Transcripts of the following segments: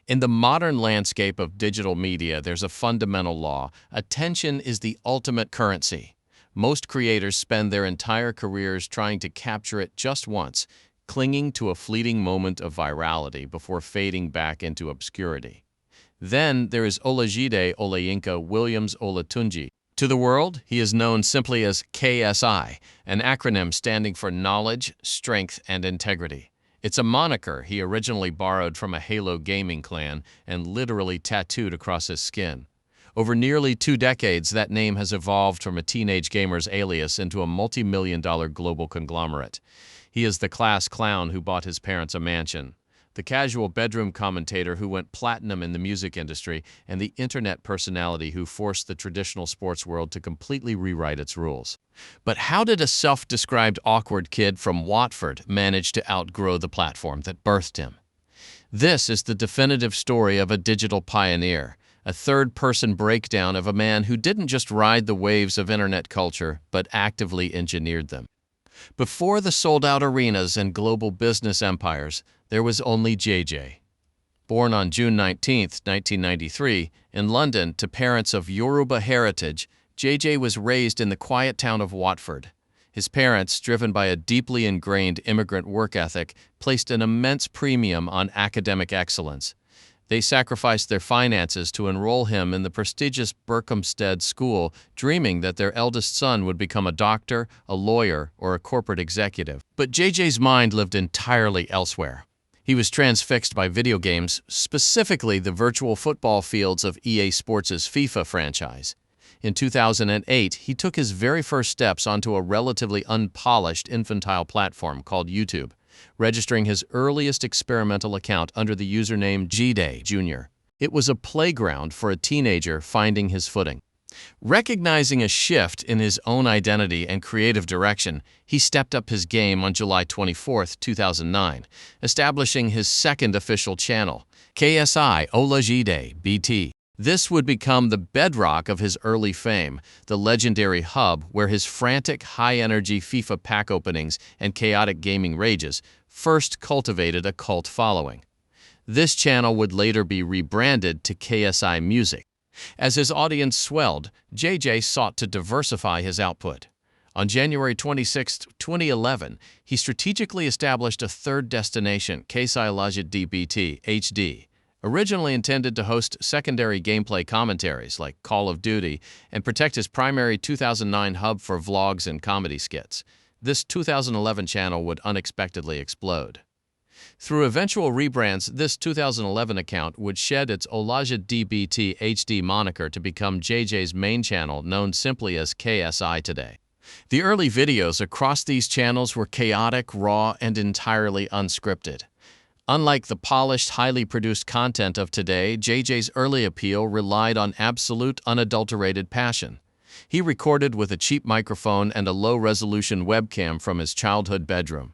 In the modern landscape of digital media, there's a fundamental law. Attention is the ultimate currency. Most creators spend their entire careers trying to capture it just once, clinging to a fleeting moment of virality before fading back into obscurity. Then there is Olajide Olayinka Williams Olatunji. To the world, he is known simply as KSI, an acronym standing for Knowledge, Strength, and Integrity. It's a moniker he originally borrowed from a Halo gaming clan and literally tattooed across his skin. Over nearly 2 decades, that name has evolved from a teenage gamer's alias into a multi-million-dollar global conglomerate. He is the class clown who bought his parents a mansion, the casual bedroom commentator who went platinum in the music industry, and the internet personality who forced the traditional sports world to completely rewrite its rules. But how did a self-described awkward kid from Watford manage to outgrow the platform that birthed him? This is the definitive story of a digital pioneer, a third-person breakdown of a man who didn't just ride the waves of internet culture, but actively engineered them. Before the sold-out arenas and global business empires, there was only JJ. Born on June 19, 1993, in London to parents of Yoruba heritage, JJ was raised in the quiet town of Watford. His parents, driven by a deeply ingrained immigrant work ethic, placed an immense premium on academic excellence. They sacrificed their finances to enroll him in the prestigious Berkhamsted School, dreaming that their eldest son would become a doctor, a lawyer, or a corporate executive. But JJ's mind lived entirely elsewhere. He was transfixed by video games, specifically the virtual football fields of EA Sports' FIFA franchise. In 2008, he took his very first steps onto a relatively unpolished infantile platform called YouTube, registering his earliest experimental account under the username Jide Jr. It was a playground for a teenager finding his footing. Recognizing a shift in his own identity and creative direction, he stepped up his game on July 24, 2009, establishing his second official channel, KSI Olajide BT. This would become the bedrock of his early fame, the legendary hub where his frantic, high-energy FIFA pack openings and chaotic gaming rages first cultivated a cult following. This channel would later be rebranded to KSI Music. As his audience swelled, JJ sought to diversify his output. On January 26, 2011, he strategically established a third destination, KSI Olajide BT HD. Originally intended to host secondary gameplay commentaries like Call of Duty and protect his primary 2009 hub for vlogs and comedy skits, this 2011 channel would unexpectedly explode. Through eventual rebrands, this 2011 account would shed its Olajide BT HD moniker to become JJ's main channel, known simply as KSI today. The early videos across these channels were chaotic, raw, and entirely unscripted. Unlike the polished, highly produced content of today, JJ's early appeal relied on absolute, unadulterated passion. He recorded with a cheap microphone and a low-resolution webcam from his childhood bedroom.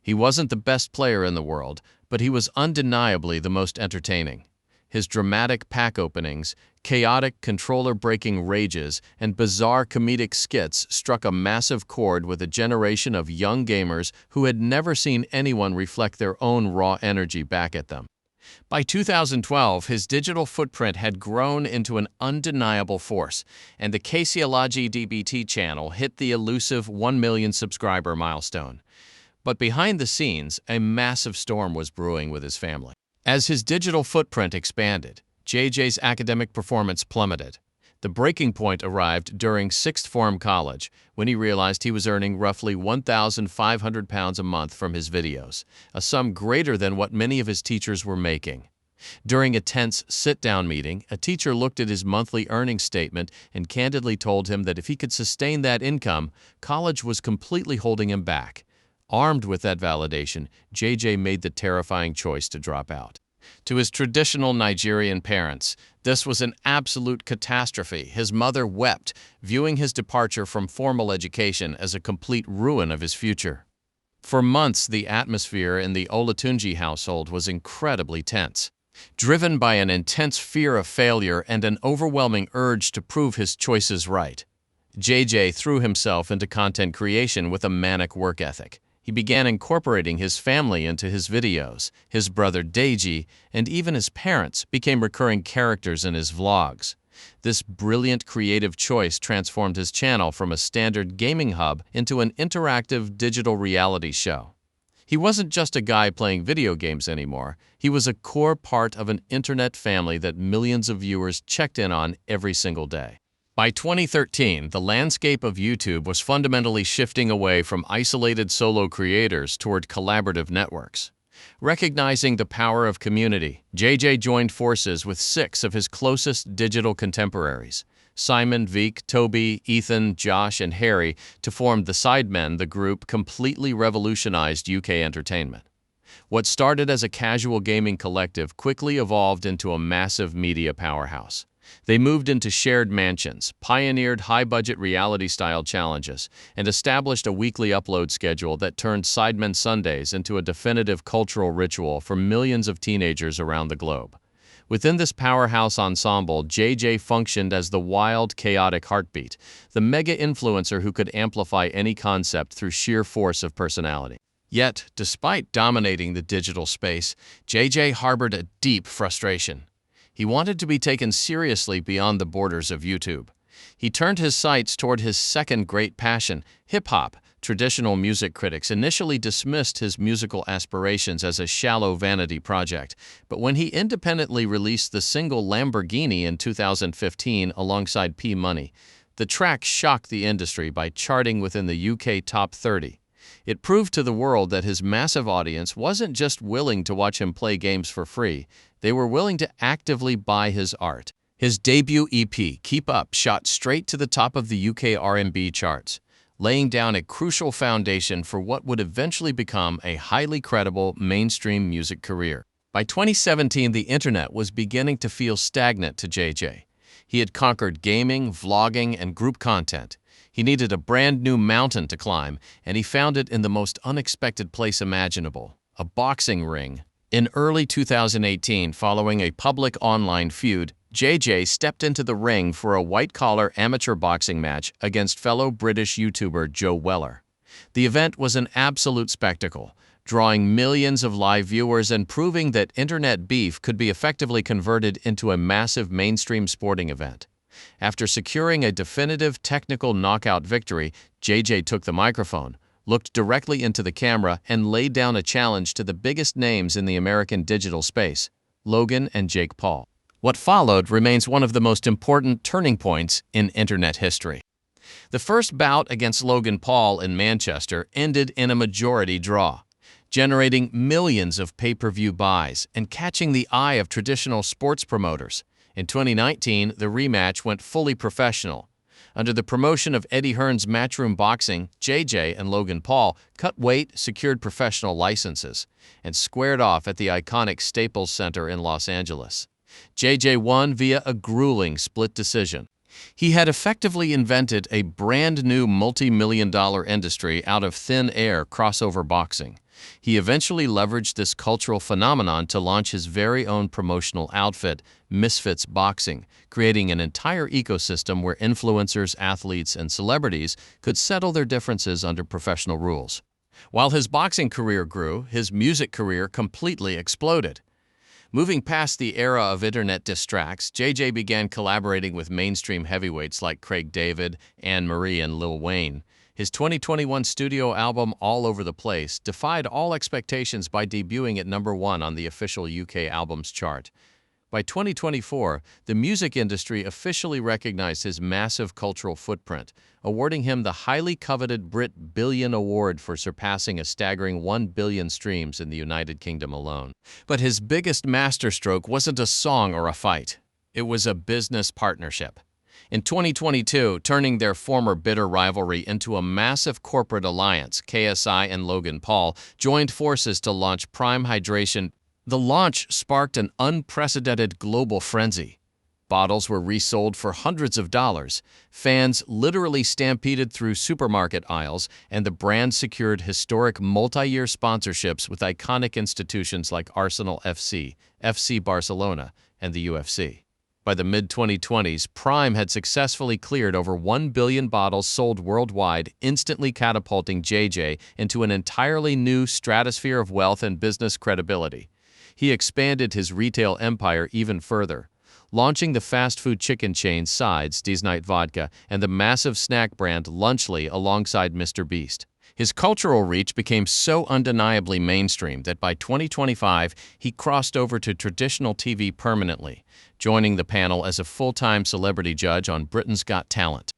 He wasn't the best player in the world, but he was undeniably the most entertaining. His dramatic pack openings, chaotic controller-breaking rages, and bizarre comedic skits struck a massive chord with a generation of young gamers who had never seen anyone reflect their own raw energy back at them. By 2012, his digital footprint had grown into an undeniable force, and the KSI Olajide BT channel hit the elusive 1 million subscriber milestone. But behind the scenes, a massive storm was brewing with his family. As his digital footprint expanded, JJ's academic performance plummeted. The breaking point arrived during sixth form college, when he realized he was earning roughly £1,500 a month from his videos, a sum greater than what many of his teachers were making. During a tense sit-down meeting, a teacher looked at his monthly earnings statement and candidly told him that if he could sustain that income, college was completely holding him back. Armed with that validation, JJ made the terrifying choice to drop out. To his traditional Nigerian parents, this was an absolute catastrophe. His mother wept, viewing his departure from formal education as a complete ruin of his future. For months, the atmosphere in the Olatunji household was incredibly tense. Driven by an intense fear of failure and an overwhelming urge to prove his choices right, JJ threw himself into content creation with a manic work ethic. He began incorporating his family into his videos. His brother Deji and even his parents became recurring characters in his vlogs. This brilliant creative choice transformed his channel from a standard gaming hub into an interactive digital reality show. He wasn't just a guy playing video games anymore. He was a core part of an internet family that millions of viewers checked in on every single day. By 2013, the landscape of YouTube was fundamentally shifting away from isolated solo creators toward collaborative networks. Recognizing the power of community, JJ joined forces with 6 of his closest digital contemporaries, Simon, Vic, Toby, Ethan, Josh, and Harry, to form the Sidemen. The group completely revolutionized UK entertainment. What started as a casual gaming collective quickly evolved into a massive media powerhouse. They moved into shared mansions, pioneered high-budget reality-style challenges, and established a weekly upload schedule that turned Sidemen Sundays into a definitive cultural ritual for millions of teenagers around the globe. Within this powerhouse ensemble, JJ functioned as the wild, chaotic heartbeat, the mega-influencer who could amplify any concept through sheer force of personality. Yet, despite dominating the digital space, JJ harbored a deep frustration. He wanted to be taken seriously beyond the borders of YouTube. He turned his sights toward his second great passion, hip-hop. Traditional music critics initially dismissed his musical aspirations as a shallow vanity project, but when he independently released the single Lamborghini in 2015 alongside P Money, the track shocked the industry by charting within the UK top 30. It proved to the world that his massive audience wasn't just willing to watch him play games for free, they were willing to actively buy his art. His debut EP, Keep Up, shot straight to the top of the UK R&B charts, laying down a crucial foundation for what would eventually become a highly credible mainstream music career. By 2017, the internet was beginning to feel stagnant to JJ. He had conquered gaming, vlogging, and group content. He needed a brand new mountain to climb, and he found it in the most unexpected place imaginable, a boxing ring. In early 2018, following a public online feud, JJ stepped into the ring for a white-collar amateur boxing match against fellow British YouTuber Joe Weller. The event was an absolute spectacle, drawing millions of live viewers and proving that internet beef could be effectively converted into a massive mainstream sporting event. After securing a definitive technical knockout victory, JJ took the microphone, looked directly into the camera, and laid down a challenge to the biggest names in the American digital space, Logan and Jake Paul. What followed remains one of the most important turning points in internet history. The first bout against Logan Paul in Manchester ended in a majority draw, generating millions of pay-per-view buys and catching the eye of traditional sports promoters. In 2019, the rematch went fully professional. Under the promotion of Eddie Hearn's Matchroom Boxing, JJ and Logan Paul cut weight, secured professional licenses, and squared off at the iconic Staples Center in Los Angeles. JJ won via a grueling split decision. He had effectively invented a brand new multi-million-dollar industry out of thin air, crossover boxing. He eventually leveraged this cultural phenomenon to launch his very own promotional outfit, Misfits Boxing, creating an entire ecosystem where influencers, athletes, and celebrities could settle their differences under professional rules. While his boxing career grew, his music career completely exploded. Moving past the era of internet diss tracks, JJ began collaborating with mainstream heavyweights like Craig David, Anne Marie, and Lil Wayne. His 2021 studio album, All Over the Place, defied all expectations by debuting at #1 on the official UK albums chart. By 2024, the music industry officially recognized his massive cultural footprint, awarding him the highly coveted Brit Billion Award for surpassing a staggering 1 billion streams in the United Kingdom alone. But his biggest masterstroke wasn't a song or a fight. It was a business partnership. In 2022, turning their former bitter rivalry into a massive corporate alliance, KSI and Logan Paul joined forces to launch Prime Hydration. The launch sparked an unprecedented global frenzy. Bottles were resold for hundreds of dollars, fans literally stampeded through supermarket aisles, and the brand secured historic multi-year sponsorships with iconic institutions like Arsenal FC, FC Barcelona, and the UFC. By the mid-2020s, Prime had successfully cleared over 1 billion bottles sold worldwide, instantly catapulting JJ into an entirely new stratosphere of wealth and business credibility. He expanded his retail empire even further, launching the fast food chicken chain Side's Night Vodka and the massive snack brand Lunchly alongside Mr. Beast. His cultural reach became so undeniably mainstream that by 2025, he crossed over to traditional TV permanently, joining the panel as a full-time celebrity judge on Britain's Got Talent.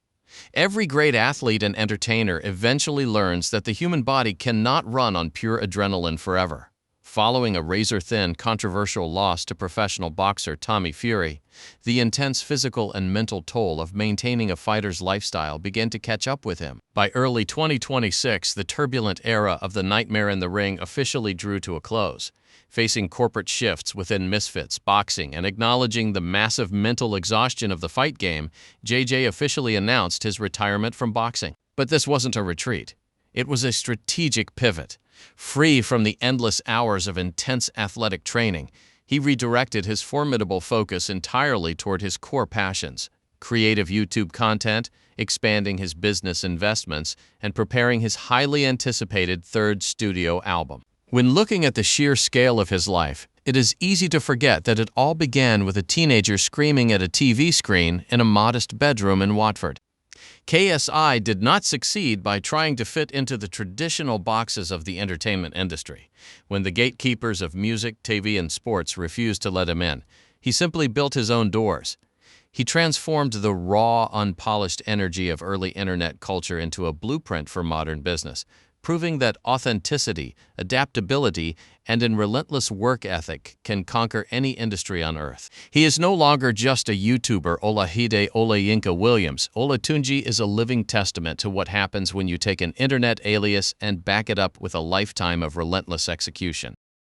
Every great athlete and entertainer eventually learns that the human body cannot run on pure adrenaline forever. Following a razor-thin, controversial loss to professional boxer Tommy Fury, the intense physical and mental toll of maintaining a fighter's lifestyle began to catch up with him. By early 2026, the turbulent era of the Nightmare in the Ring officially drew to a close. Facing corporate shifts within Misfits Boxing and acknowledging the massive mental exhaustion of the fight game, JJ officially announced his retirement from boxing. But this wasn't a retreat. It was a strategic pivot. Free from the endless hours of intense athletic training, he redirected his formidable focus entirely toward his core passions: creative YouTube content, expanding his business investments, and preparing his highly anticipated third studio album. When looking at the sheer scale of his life, it is easy to forget that it all began with a teenager screaming at a TV screen in a modest bedroom in Watford. KSI did not succeed by trying to fit into the traditional boxes of the entertainment industry. When the gatekeepers of music, TV, and sports refused to let him in, he simply built his own doors. He transformed the raw, unpolished energy of early internet culture into a blueprint for modern business, proving that authenticity, adaptability, and a relentless work ethic can conquer any industry on earth. He is no longer just a YouTuber, Olajide Olayinka Williams. Olatunji is a living testament to what happens when you take an internet alias and back it up with a lifetime of relentless execution.